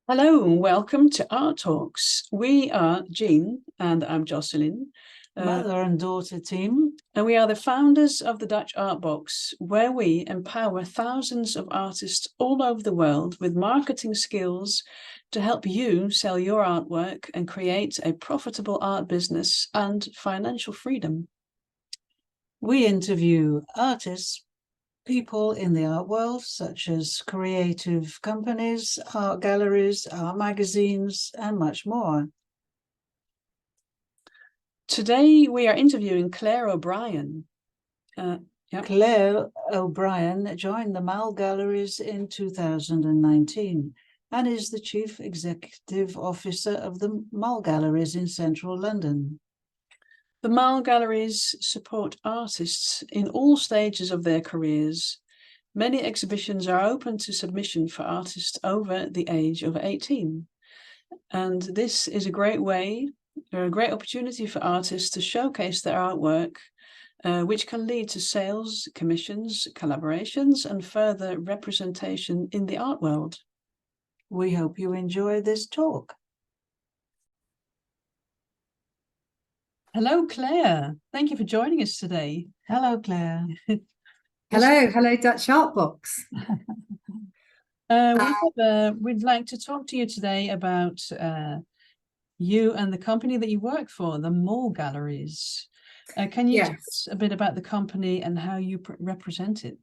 Hello and welcome to Art Talks. We are Jean and I'm Jocelyn, Mother and daughter team. and we are the founders of the Dutch Art Box, where we empower thousands of artists all over the world with marketing skills to help you sell your artwork and create a profitable art business and financial freedom. We interview artists, people in the art world, such as creative companies, art galleries, art magazines, and much more. Today we are interviewing Clare O'Brien. Clare O'Brien joined the Mal Galleries in 2019 and is the Chief Executive Officer of the Mal Galleries in central London. The Mal Galleries support artists in all stages of their careers. Many exhibitions are open to submission for artists over the age of 18. And this is a great opportunity for artists to showcase their artwork, which can lead to sales, commissions, collaborations, and further representation in the art world. We hope you enjoy this talk. Hello, Clare. Thank you for joining us today. Hello, Clare. Hello, Dutch Art Box. We'd like to talk to you today about you and the company that you work for, the Mal Galleries. Can you tell us a bit about the company and how you represent it?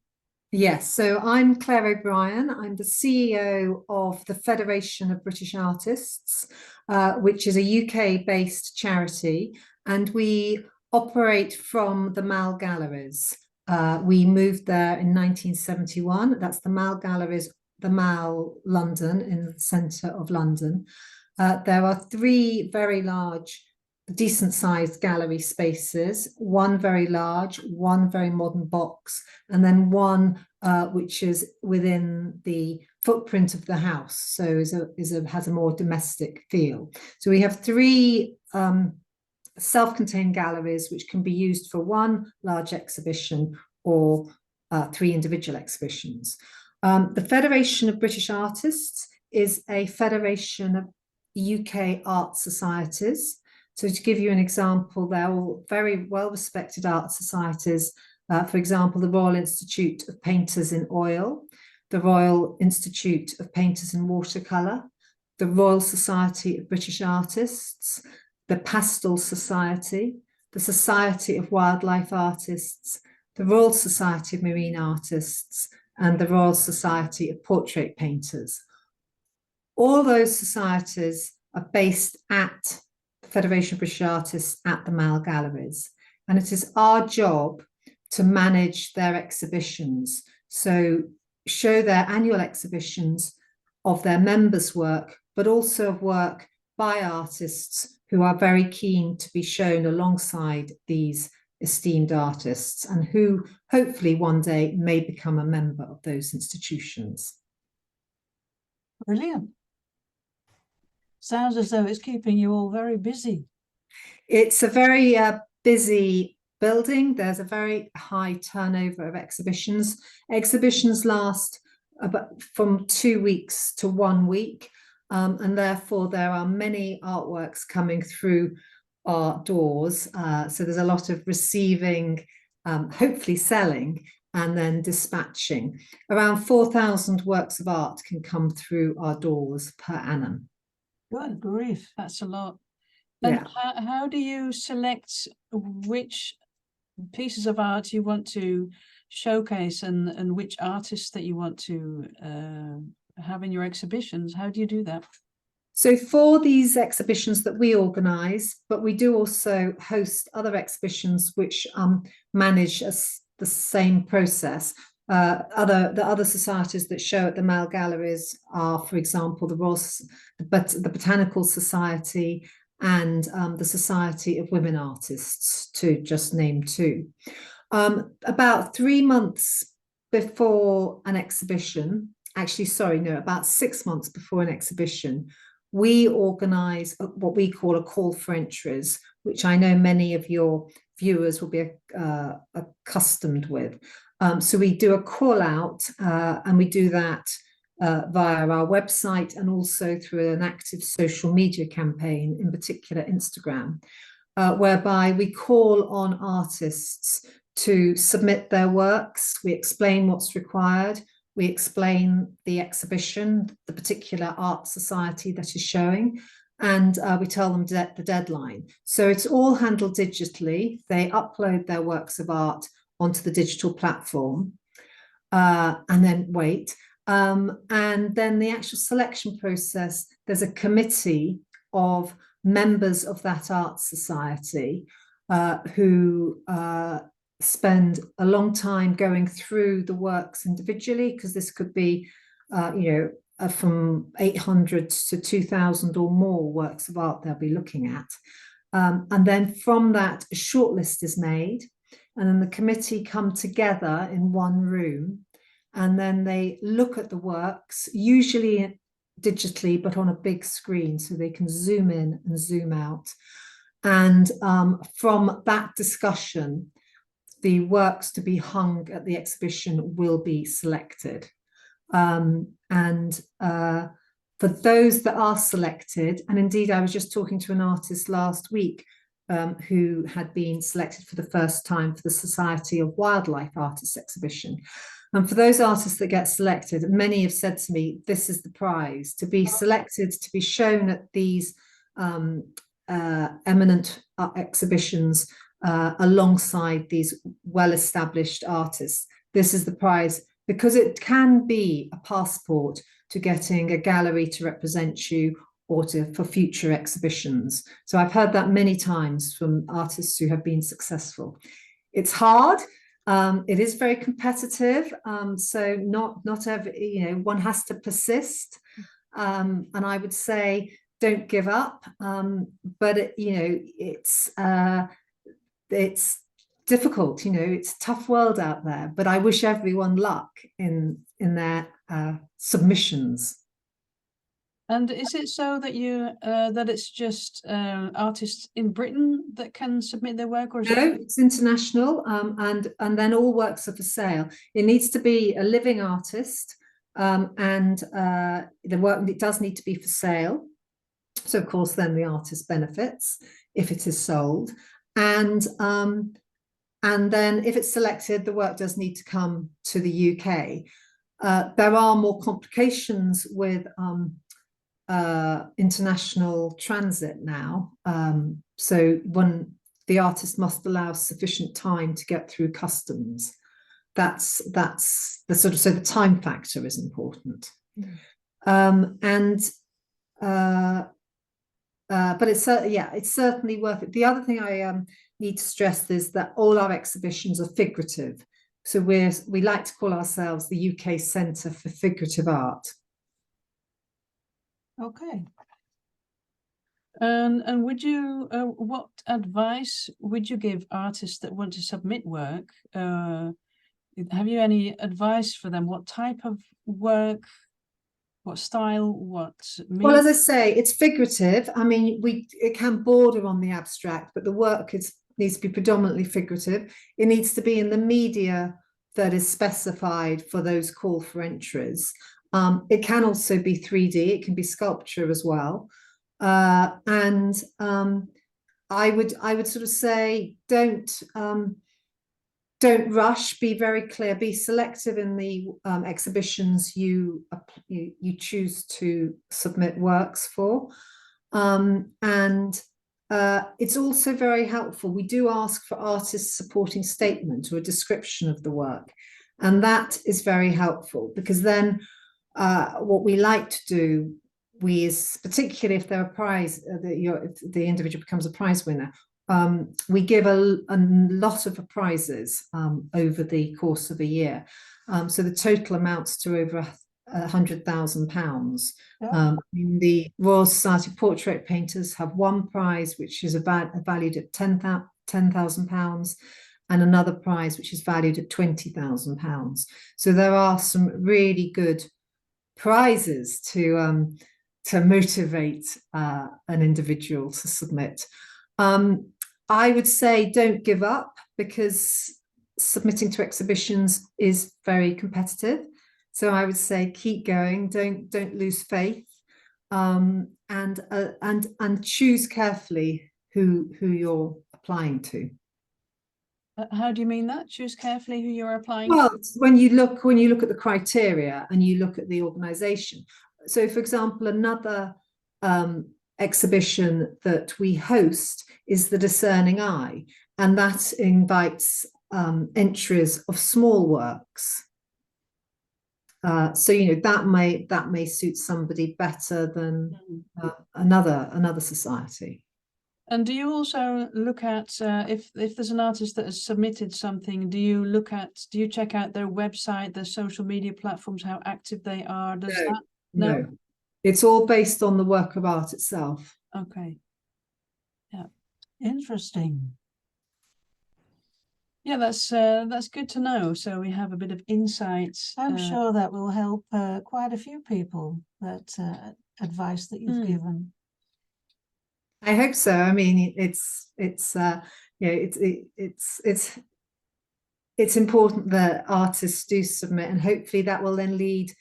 Yes, so I'm Clare O'Brien. I'm the CEO of the Federation of British Artists, which is a UK-based charity, and we operate from the Mal Galleries. We moved there in 1971. That's the Mal Galleries, the Mal London, in the centre of London. There are three very large, decent-sized gallery spaces, one very large, one very modern box, and then one which is within the footprint of the house, so has a more domestic feel. So we have three self-contained galleries which can be used for one large exhibition or three individual exhibitions. The Federation of British Artists is a federation of UK art societies. So to give you an example, they're all very well-respected art societies. For example, the Royal Institute of Painters in Oil, the Royal Institute of Painters in Watercolour, the Royal Society of British Artists, the Pastel Society, the Society of Wildlife Artists, the Royal Society of Marine Artists, and the Royal Society of Portrait Painters. All those societies are based at the Federation of British Artists at the Mal Galleries, and it is our job to manage their exhibitions, so show their annual exhibitions of their members' work, but also of work by artists who are very keen to be shown alongside these esteemed artists and who hopefully one day may become a member of those institutions. Brilliant. Sounds as though it's keeping you all very busy. It's a very busy building. There's a very high turnover of exhibitions. Exhibitions last from 2 weeks to 1 week, and therefore there are many artworks coming through our doors. So there's a lot of receiving, hopefully selling, and then dispatching. Around 4,000 works of art can come through our doors per annum. Good grief. That's a lot. And Yeah. how do you select which pieces of art you want to showcase and which artists that you want to have in your exhibitions? How do you do that? So for these exhibitions that we organise, but we do also host other exhibitions which manage the same process. The other societies that show at the Mal Galleries are, for example, the Botanical Society and the Society of Women Artists, to just name two. About 3 months before an exhibition, actually, sorry, no, about 6 months before an exhibition, we organise what we call a call for entries, which I know many of your viewers will be accustomed with. So we do a call out, and we do that via our website and also through an active social media campaign, in particular Instagram, whereby we call on artists to submit their works. We explain what's required. We explain the exhibition, the particular art society that is showing, and we tell them the deadline. So it's all handled digitally. They upload their works of art onto the digital platform and then wait. And then the actual selection process, there's a committee of members of that art society who spend a long time going through the works individually, because this could be, from 800 to 2,000 or more works of art they'll be looking at. And then from that, a shortlist is made, and then the committee come together in one room, and then they look at the works, usually digitally, but on a big screen, so they can zoom in and zoom out. And from that discussion, the works to be hung at the exhibition will be selected. For those that are selected, and indeed I was just talking to an artist last week who had been selected for the first time for the Society of Wildlife Artists exhibition. And for those artists that get selected, many have said to me, this is the prize, to be selected, to be shown at these eminent exhibitions alongside these well-established artists. This is the prize, because it can be a passport to getting a gallery to represent you or for future exhibitions. So I've heard that many times from artists who have been successful. It's hard. It is very competitive. So not every, one has to persist. And I would say, don't give up. But it's difficult, it's a tough world out there, but I wish everyone luck in their submissions. And is it so that that it's just artists in Britain that can submit their work, or is no, it's international, and then all works are for sale. It needs to be a living artist, and the work, it does need to be for sale. So of course, then the artist benefits if it is sold, and then if it's selected, the work does need to come to the UK. There are more complications with international transit now. So when the artist must allow sufficient time to get through customs, that's the sort of, so the time factor is important. But it's certainly worth it. The other thing I need to stress is that all our exhibitions are figurative. So we like to call ourselves the UK Centre for Figurative Art. Okay. And would you, what advice would you give artists that want to submit work? Have you any advice for them? What type of work? What style? What medium? Well, as I say, it's figurative. I mean, it can border on the abstract, but the work needs to be predominantly figurative. It needs to be in the media that is specified for those call for entries. It can also be 3D. It can be sculpture as well. And I would sort of say, don't rush, be very clear, be selective in the exhibitions you choose to submit works for. It's also very helpful. We do ask for artists' supporting statement or a description of the work. And that is very helpful, because then what we like to do, is particularly if they're a prize, if the individual becomes a prize winner, we give a lot of prizes over the course of a year. So the total amounts to over £100,000. Yeah. The Royal Society of Portrait Painters have one prize, which is valued at £10,000, and another prize which is valued at £20,000. So there are some really good prizes to motivate an individual to submit. I would say don't give up, because submitting to exhibitions is very competitive. So I would say keep going, don't lose faith, and choose carefully who you're applying to. How do you mean that? Choose carefully who you're applying Well, to? when you look at the criteria and you look at the organization. So, for example, another exhibition that we host is the Discerning Eye, and that invites entries of small works. So that may suit somebody better than another society. And do you also look at if there's an artist that has submitted something, do you check out their website, their social media platforms, how active they are? Does that no, it's all based on the work of art itself. Okay. Yeah. Interesting. Yeah, that's good to know. So we have a bit of insight. I'm sure that will help quite a few people, that advice that you've given. I hope so. I mean, it's important that artists do submit, and hopefully that will then lead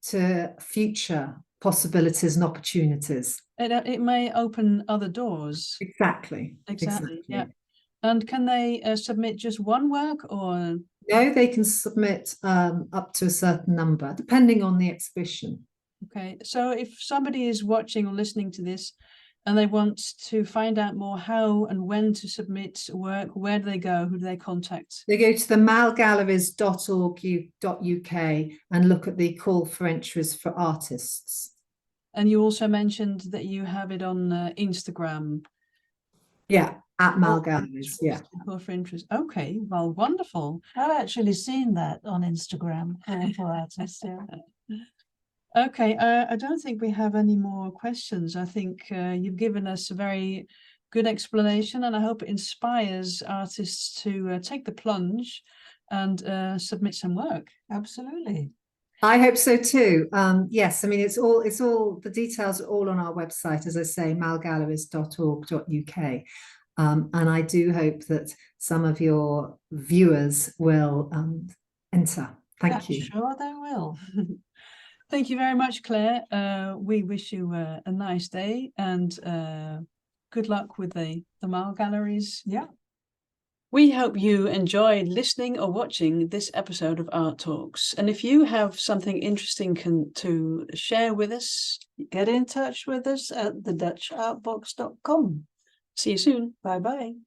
to future possibilities and opportunities. It may open other doors. Exactly. Yeah. And can they submit just one work, or? No, they can submit up to a certain number, depending on the exhibition. Okay, so if somebody is watching or listening to this and they want to find out more how and when to submit work, where do they go? Who do they contact? They go to the malgalleries.org.uk and look at the call for entries for artists. And you also mentioned that you have it on Instagram. Yeah, at Mal Galleries. Yeah. Call for interest. Okay, well, wonderful. I've actually seen that on Instagram for artists. Yeah. Okay, I don't think we have any more questions. I think you've given us a very good explanation, and I hope it inspires artists to take the plunge and submit some work. Absolutely. I hope so too. Yes, I mean, it's all the details are all on our website, as I say, malgalleries.org.uk. And I do hope that some of your viewers will enter. Thank you. Sure they will. Thank you very much, Claire. We wish you a nice day, and good luck with the Mal Galleries. Yeah. We hope you enjoyed listening or watching this episode of Art Talks. And if you have something interesting to share with us, get in touch with us at thedutchartbox.com. See you soon. Bye-bye.